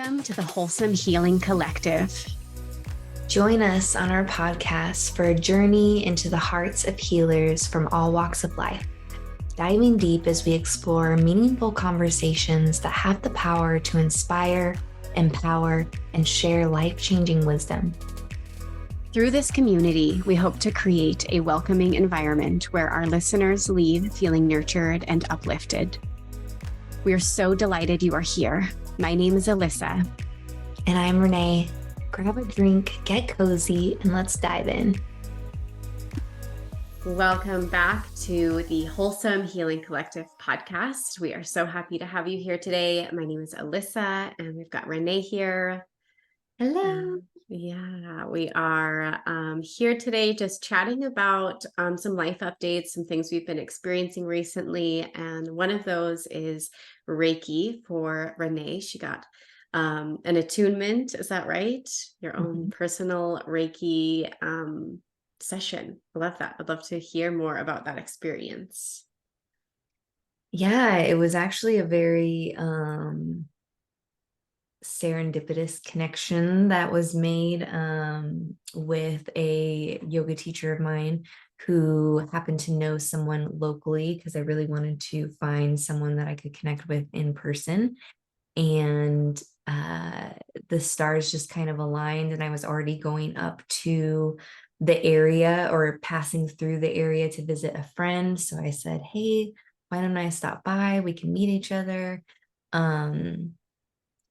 Welcome to the Wholesome Healing Collective. Join us on our podcast for a journey into the hearts of healers from all walks of life, diving deep as we explore meaningful conversations that have the power to inspire, empower, and share life-changing wisdom. Through this community, we hope to create a welcoming environment where our listeners leave feeling nurtured and uplifted. We are so delighted you are here. My name is Alyssa. And I'm Renee. Grab a drink, get cozy, and let's dive in. Welcome back to the Wholesome Healing Collective podcast. We are so happy to have you here today. My name is Alyssa, and we've got Renee here. Hello. We are here today just chatting about some life updates, some things we've been experiencing recently. And one of those is Reiki for Renee. She got an attunement. Is that right? Your own personal Reiki session. I love that. I'd love to hear more about that experience. Yeah, it was actually a very serendipitous connection that was made with a yoga teacher of mine who happened to know someone locally, because I really wanted to find someone that I could connect with in person. And the stars just kind of aligned, and I was already going up to the area or passing through the area to visit a friend. So I said, hey, why don't I stop by? We can meet each other.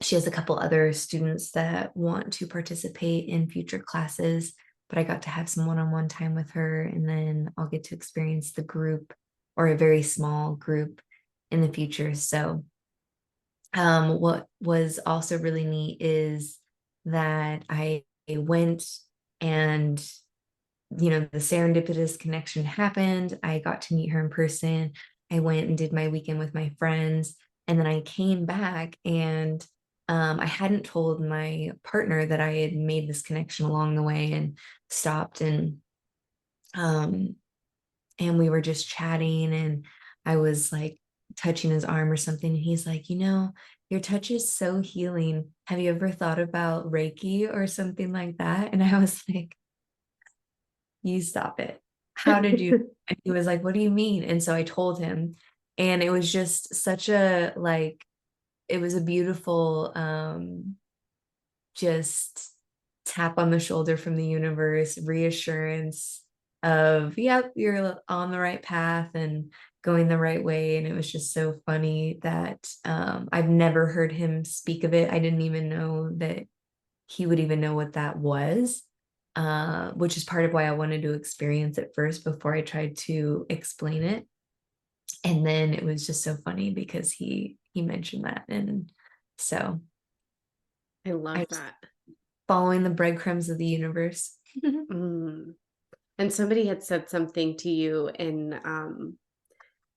She has a couple other students that want to participate in future classes, but I got to have some one-on-one time with her, and then I'll get to experience the group, or a very small group, in the future. So what was also really neat is that I went and, the serendipitous connection happened. I got to meet her in person. I went and did my weekend with my friends. And then I came back, and I hadn't told my partner that I had made this connection along the way, and stopped and we were just chatting, and I was like touching his arm or something. And he's like, your touch is so healing. Have you ever thought about Reiki or something like that? And I was like, you stop it. How did you? And he was like, what do you mean? And so I told him, and it was just such a, it was a beautiful, just tap on the shoulder from the universe, reassurance of, yep, you're on the right path and going the right way. And it was just so funny that I've never heard him speak of it. I didn't even know that he would even know what that was, which is part of why I wanted to experience it first before I tried to explain it. And then it was just so funny because he mentioned that. And so I love that. Following the breadcrumbs of the universe. And somebody had said something to you in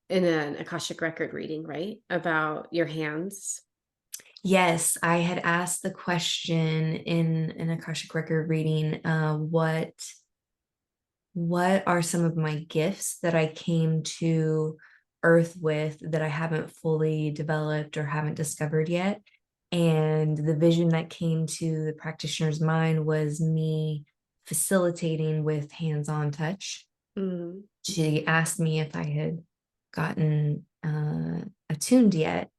an Akashic record reading, right? About your hands. Yes, I had asked the question in an Akashic record reading, what are some of my gifts that I came to Earth with that I haven't fully developed or haven't discovered yet? And the vision that came to the practitioner's mind was me facilitating with hands-on touch. She asked me if I had gotten attuned yet.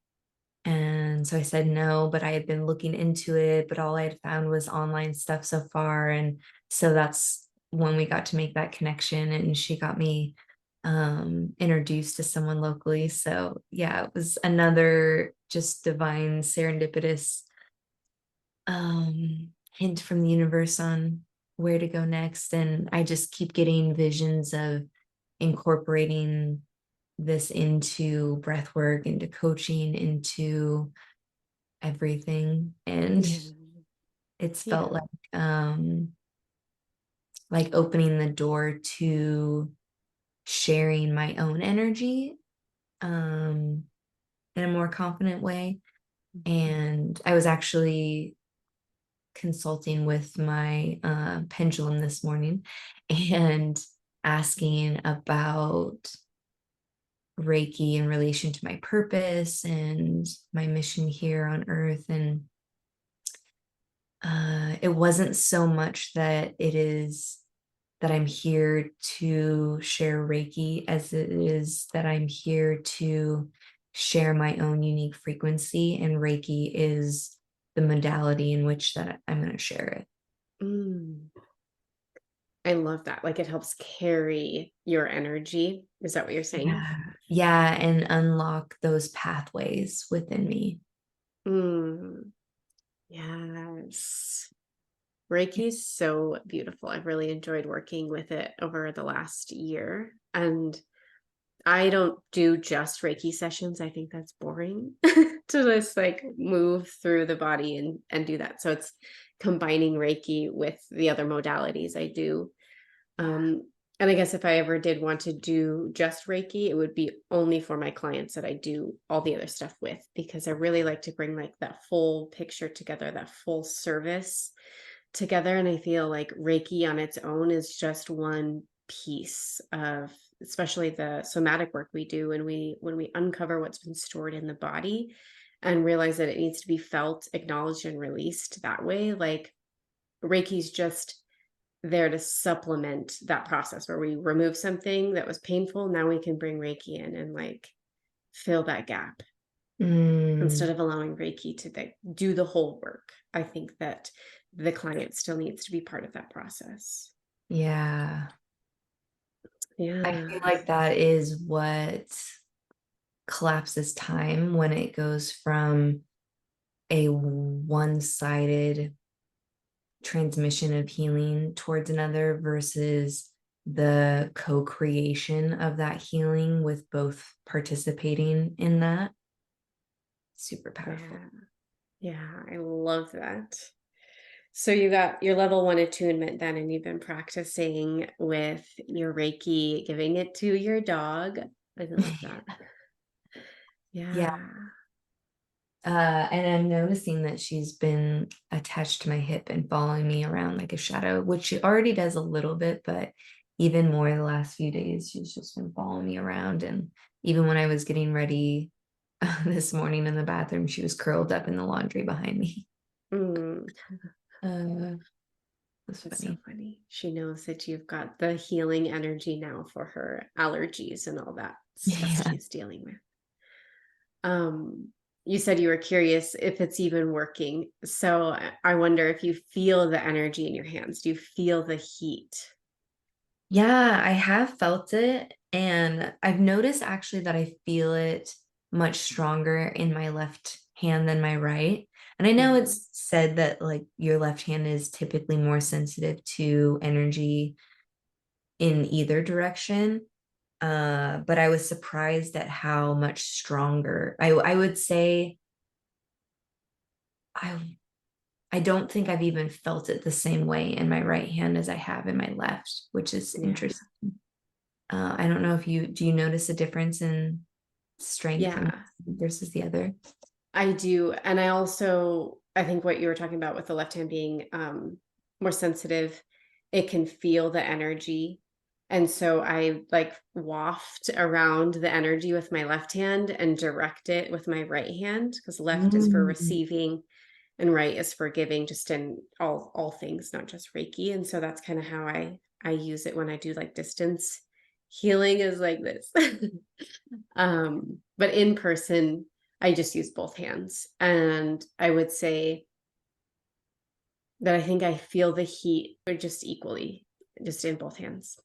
And so I said no, but I had been looking into it, but all I had found was online stuff so far. And so that's when we got to make that connection, and she got me introduced to someone locally. So yeah, it was another just divine serendipitous hint from the universe on where to go next. And I just keep getting visions of incorporating this into breath work, into coaching, into everything. And it's felt like opening the door to sharing my own energy in a more confident way. And I was actually consulting with my pendulum this morning and asking about Reiki in relation to my purpose and my mission here on Earth. And it wasn't so much that it is that I'm here to share Reiki as it is that I'm here to share my own unique frequency, and Reiki is the modality in which that I'm going to share it. Mm, I love that. Like it helps carry your energy. Is that what you're saying? Yeah. Yeah, and unlock those pathways within me. Mm, yes. Reiki is so beautiful. I've really enjoyed working with it over the last year. And I don't do just Reiki sessions. I think that's boring to just like move through the body and do that. So it's combining Reiki with the other modalities I do. Um, and I guess if I ever did want to do just Reiki, it would be only for my clients that I do all the other stuff with, because I really like to bring like that full picture together, that full service together. And I feel like Reiki on its own is just one piece of, especially the somatic work we do when we uncover what's been stored in the body and realize that it needs to be felt, acknowledged, and released that way. Like Reiki's just there to supplement that process where we remove something that was painful. Now we can bring Reiki in and like fill that gap Mm, instead of allowing Reiki to do the whole work. I think that the client still needs to be part of that process. yeah. I feel Yeah. like that is what collapses time when it goes from a one-sided transmission of healing towards another versus the co-creation of that healing with both participating in that. Super powerful. Yeah. Yeah. I love that. So you got your level one attunement then, and you've been practicing with your Reiki, giving it to your dog. I love that. Yeah. Yeah. And I'm noticing that she's been attached to my hip and following me around like a shadow, which she already does a little bit, but even more the last few days, she's just been following me around. And even when I was getting ready this morning in the bathroom, she was curled up in the laundry behind me. Mm, That's that's so funny. funny. She knows that you've got the healing energy now for her allergies and all that stuff Yeah. she's dealing with. Um, you said you were curious if it's even working. So I wonder if you feel the energy in your hands. Do you feel the heat? Yeah, I have felt it. And I've noticed actually that I feel it much stronger in my left hand than my right. And I know Mhm. it's said that like your left hand is typically more sensitive to energy in either direction. But I was surprised at how much stronger. I would say I I don't think I've even felt it the same way in my right hand as I have in my left, which is Yeah. interesting. I don't know if you do you notice a difference in strength from Yeah. versus the other? I do. And I also, I think what you were talking about with the left hand being more sensitive, it can feel the energy. And so I like waft around the energy with my left hand and direct it with my right hand, because left is for Mm. receiving and right is for giving, just in all things, not just Reiki. And so that's kind of how I use it when I do like distance healing, is like this. But in person, I just use both hands. And I would say that I think I feel the heat or just equally, just in both hands.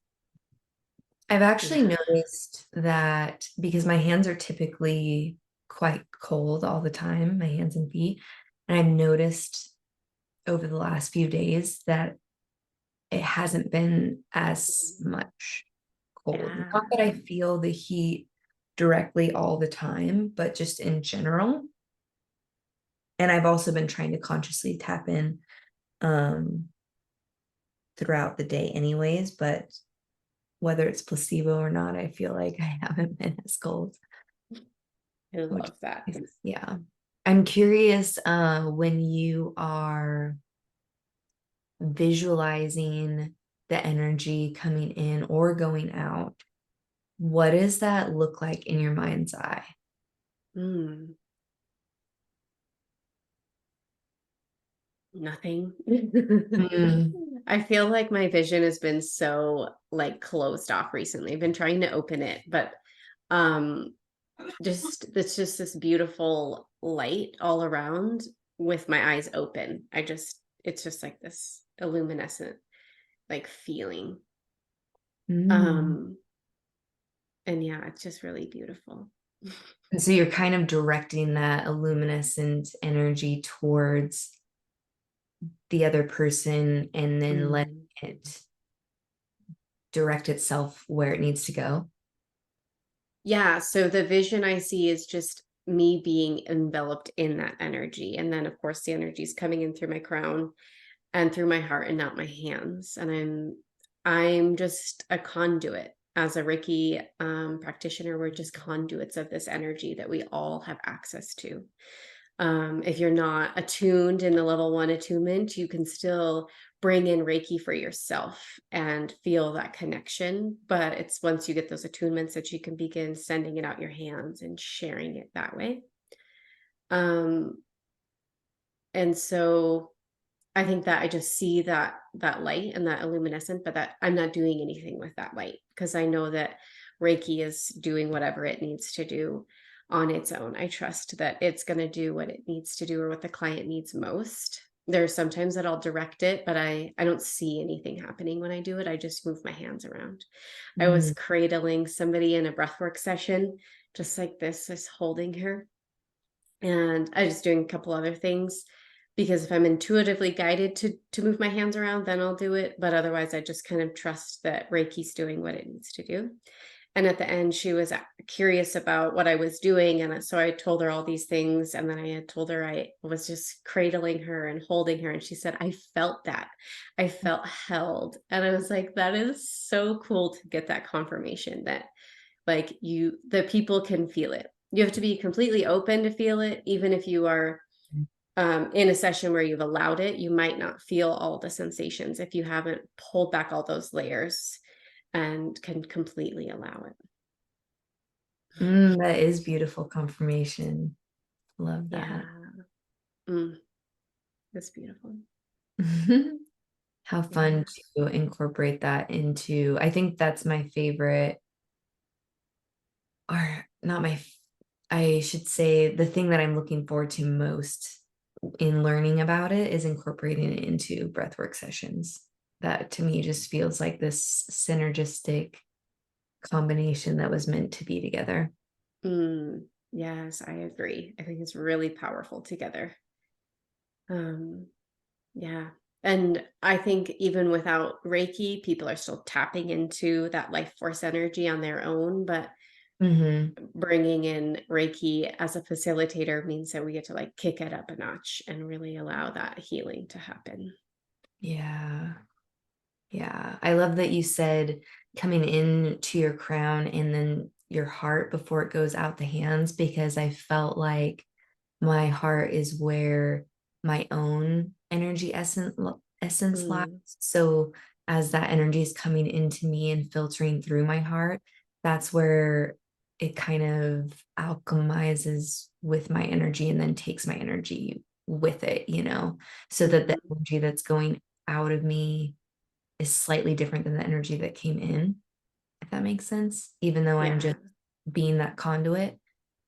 I've actually Yeah. noticed that because my hands are typically quite cold all the time, my hands and feet, and I've noticed over the last few days that it hasn't been as much cold. Not Yeah. that I feel the heat directly all the time, but just in general. And I've also been trying to consciously tap in um throughout the day anyways, but whether it's placebo or not, I feel like I haven't been as cold, I which love that. is, yeah. I'm curious when you are visualizing the energy coming in or going out, what does that look like in your mind's eye? Mm. Nothing. Mm, I feel like my vision has been so like closed off recently. I've been trying to open it, but um just it's just this beautiful light all around with my eyes open. It's just like this illuminescent like feeling. mm. Um and yeah, it's just really beautiful. And so you're kind of directing that luminescent energy towards the other person and then letting Mm. it direct itself where it needs to go. Yeah, so the vision I see is just me being enveloped in that energy. And then, of course, the energy is coming in through my crown and through my heart and not my hands. And I'm just a conduit. As a Reiki practitioner, we're just conduits of this energy that we all have access to. If you're not attuned in the level one attunement, you can still bring in Reiki for yourself and feel that connection. But it's once you get those attunements that you can begin sending it out your hands and sharing it that way. Um, and so I think that I just see that light and that illuminescent, but that I'm not doing anything with that light because I know that Reiki is doing whatever it needs to do on its own. I trust that it's going to do what it needs to do or what the client needs most. There's sometimes that I'll direct it, but I don't see anything happening when I do it. I just move my hands around. I was Mm, cradling somebody in a breathwork session, just like this, just holding her. And I was doing a couple other things because if I'm intuitively guided to move my hands around, then I'll do it. But otherwise, I just kind of trust that Reiki's doing what it needs to do. And at the end, she was curious about what I was doing. And so I told her all these things. And then I had told her I was just cradling her and holding her. And she said, I felt that. I felt held. And I was like, that is so cool to get that confirmation that like the people can feel it. You have to be completely open to feel it. Even if you are in a session where you've allowed it, you might not feel all the sensations if you haven't pulled back all those layers and can completely allow it. that is beautiful confirmation. Love that. Yeah. Mm, that's beautiful. How fun Yeah. to incorporate that into, I think that's my favorite, or not I should say the thing that I'm looking forward to most in learning about it is incorporating it into breathwork sessions. That to me just feels like this synergistic combination that was meant to be together. Yes, I agree. I think it's really powerful together. Um, Yeah. And I think even without Reiki, people are still tapping into that life force energy on their own. But Hmm. bringing in Reiki as a facilitator means that we get to like kick it up a notch and really allow that healing to happen. Yeah. Yeah. I love that you said coming in to your crown and then your heart before it goes out the hands, because I felt like my heart is where my own energy essence lies. Mm, So as that energy is coming into me and filtering through my heart, that's where it kind of alchemizes with my energy and then takes my energy with it, so that the mhm. energy that's going out of me is slightly different than the energy that came in, if that makes sense. Even though I'm Yeah. just being that conduit,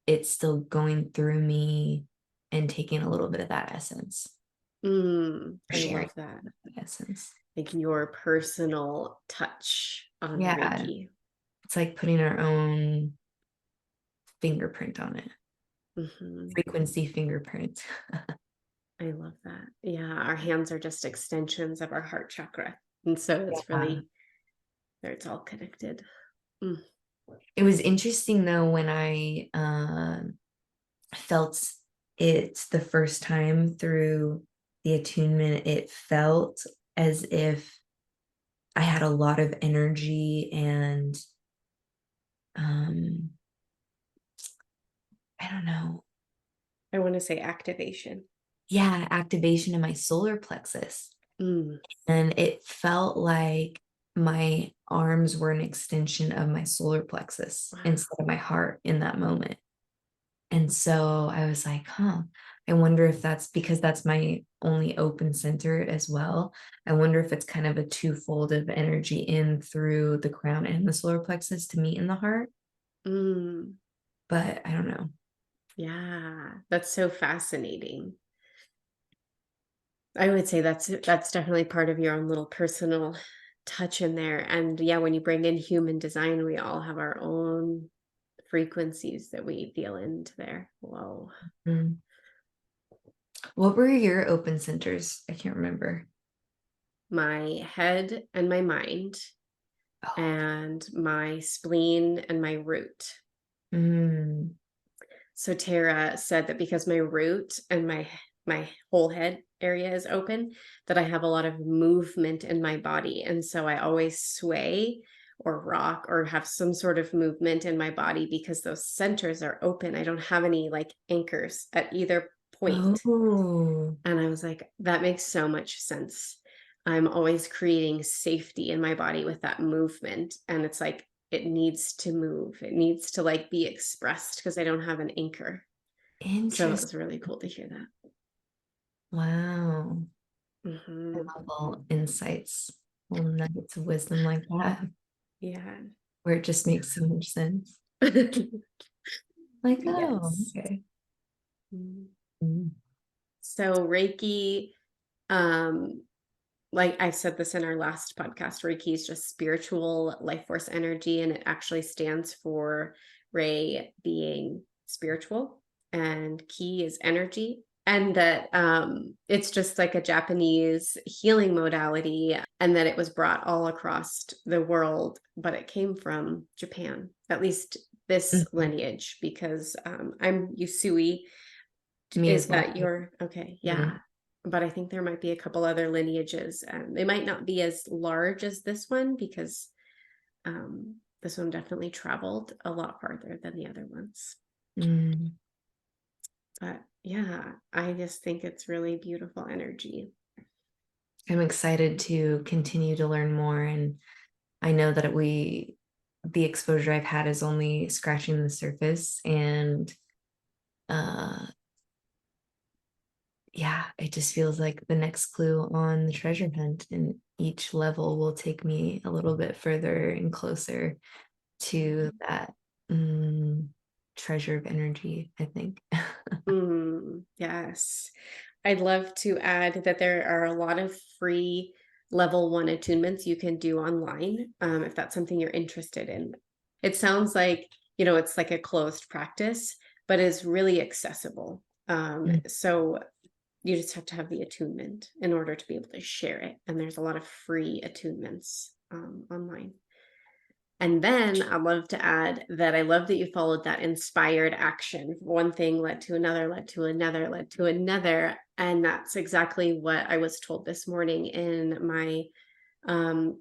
it's still going through me and taking a little bit of that essence, I sharing love that. the essence. Like your personal touch on the Yeah, Reiki. it's like putting our own fingerprint on it, Hmm. frequency fingerprint. I love that. Yeah. Our hands are just extensions of our heart chakra. And so it's Yeah. really, there it's all connected. Mm. It was interesting though when I felt it the first time through the attunement, it felt as if I had a lot of energy and um, I don't know, I want to say activation. yeah, activation in my solar plexus. Mm. And it felt like my arms were an extension of my solar plexus Wow. instead of my heart in that moment. And so I was like, huh. I wonder if that's because that's my only open center as well. I wonder if it's kind of a twofold of energy in through the crown and the solar plexus to meet in the heart, Mm, but I don't know. yeah, that's so fascinating. I would say that's definitely part of your own little personal touch in there. And yeah, when you bring in human design, we all have our own frequencies that we feel into there. Whoa. Mm. What were your open centers? I can't remember. My head and my mind, Oh. and my spleen and my root. Mm. So Tara said that because my root and my whole head area is open, that I have a lot of movement in my body. And so I always sway or rock or have some sort of movement in my body because those centers are open. I don't have any like anchors at either point. Oh, And I was like, that makes so much sense. I'm always creating safety in my body with that movement. And it's like, it needs to move. It needs to like be expressed because I don't have an anchor. So it interesting. was really cool to hear that. Wow. I Hmm. love all insights, little nuggets of wisdom like that, Yeah. where it just makes so much sense. Like, oh, Yes. okay. Mm. Mm. So Reiki, um, like I said this in our last podcast, Reiki is just spiritual life force energy, and it actually stands for Rei being spiritual and Ki is energy. And that it's just like a Japanese healing modality, and that it was brought all across the world, but it came from Japan, at least this Mhm. lineage, because I'm Usui. Me Is as well. that your okay? Mhm. Yeah. But I think there might be a couple other lineages. They might not be as large as this one because this one definitely traveled a lot farther than the other ones. Mm. But yeah, I just think it's really beautiful energy. I'm excited to continue to learn more. And I know that the exposure I've had is only scratching the surface. And uh, yeah, it just feels like the next clue on the treasure hunt. And each level will take me a little bit further and closer to that mm, treasure of energy, I think. Yes. I'd love to add that there are a lot of free level one attunements you can do online, if that's something you're interested in. It sounds like, it's like a closed practice, but is really accessible. Mm. So you just have to have the attunement in order to be able to share it. And there's a lot of free attunements online. And then I'd love to add that I love that you followed that inspired action. One thing led to another, led to another, led to another. And that's exactly what I was told this morning in my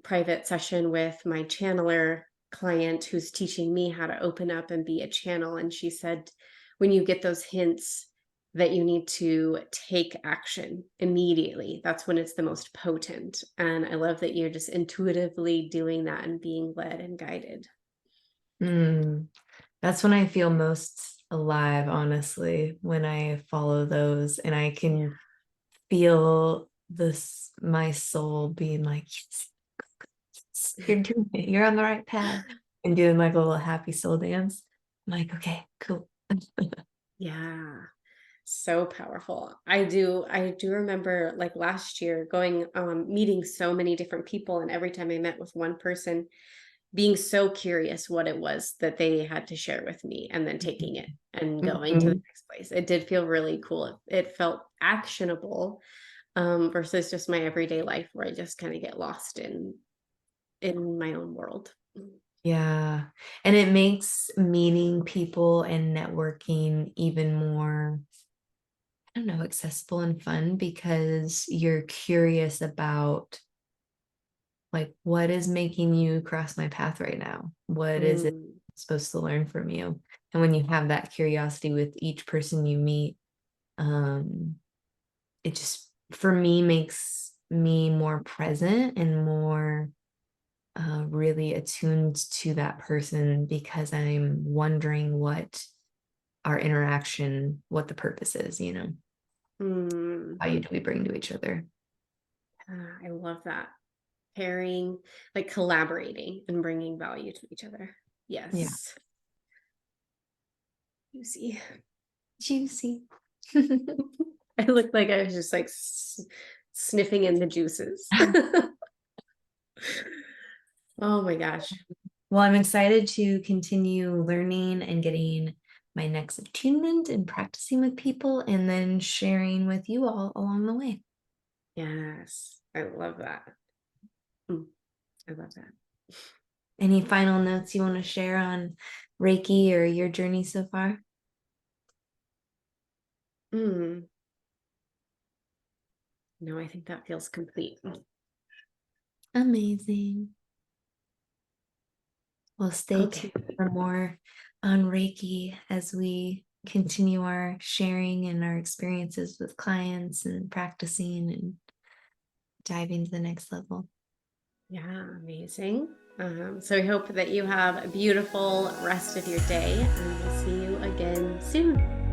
private session with my channeler client who's teaching me how to open up and be a channel. And she said, when you get those hints that you need to take action immediately, that's when it's the most potent. And I love that you're just intuitively doing that and being led and guided. Mm. That's when I feel most alive, honestly, when I follow those and I Yeah. can feel my soul being like, yes, yes, you're doing it, you're on the right path, and doing like a little happy soul dance. I'm like, okay, cool. Yeah. So powerful. I do remember like last year going meeting so many different people, and every time I met with one person being so curious what it was that they had to share with me and then taking it and going to the Mhm. next place. It did feel really cool. It felt actionable versus just my everyday life where I just kind of get lost in my own world. Yeah. And it makes meeting people and networking even more, I don't know, accessible and fun because you're curious about like what is making you cross my path right now? What is it Mm, I'm supposed to learn from you? And when you have that curiosity with each person you meet, um, it just for me makes me more present and more really attuned to that person because I'm wondering what our interaction, what the purpose is, you know? Mm, value do we bring to each other? I love that. Pairing, like collaborating and bringing value to each other. Yeah. Yes. Juicy. Juicy. I looked like I was just like sniffing in the juices. Oh my gosh. Well, I'm excited to continue learning and getting my next attunement and practicing with people and then sharing with you all along the way. Yes. I love that. Mm, I love that. Any final notes you want to share on Reiki or your journey so far? Mm, no, I think that feels complete. Amazing. We'll stay Okay. tuned for more on Reiki as we continue our sharing and our experiences with clients and practicing and diving to the next level. Yeah, amazing. So we hope that you have a beautiful rest of your day, and we'll see you again soon.